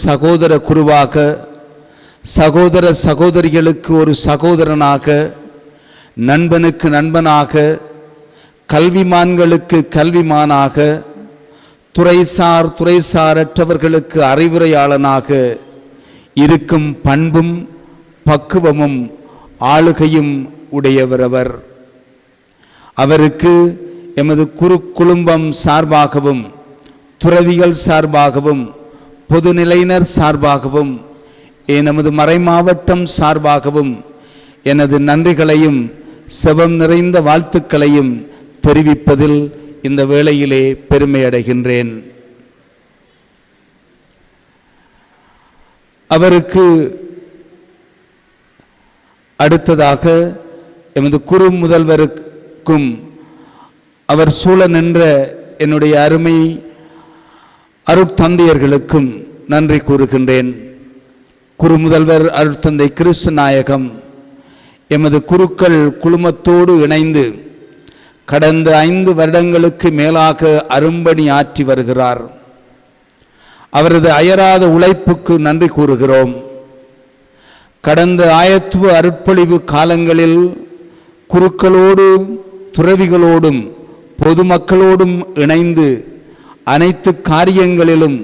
சகோதர குருவாக, சகோதர சகோதரிகளுக்கு ஒரு சகோதரனாக, நண்பனுக்கு நண்பனாக, கல்விமான்களுக்கு கல்விமானாக, துறைசாரற்றவர்களுக்கு அறிவுரையாளனாக இருக்கும் பண்பும் பக்குவமும் ஆளுகையும் உடையவர் அவர். அவருக்கு எமது குழுமம் சார்பாகவும், துறவிகள் சார்பாகவும், பொதுநிலையினர் சார்பாகவும், நமது மறைமாவட்டம் சார்பாகவும் எனது நன்றிகளையும் செபம் நிறைந்த வாழ்த்துக்களையும் தெரிவிப்பதில் இந்த வேளையிலே பெருமை அடைகின்றேன். அவருக்கு அடுத்ததாக எமது குரு முதல்வருக்கும் அவர் சூழ நின்ற என்னுடைய அருமை அருட்தந்தையர்களுக்கும் நன்றி கூறுகின்றேன். குரு முதல்வர் அருட்தந்தை கிறிஸ்து நாயகம் எமது குருக்கள் குழுமத்தோடு இணைந்து கடந்த 5 வருடங்களுக்கு மேலாக அரும்பணி ஆற்றி வருகிறார். அவரது அயராத உழைப்புக்கு நன்றி கூறுகிறோம். கடந்த ஆயத்துவ அருட்பொழிவு காலங்களில் குருக்களோடும் துறவிகளோடும் பொதுமக்களோடும் இணைந்து அனைத்து காரியங்களிலும்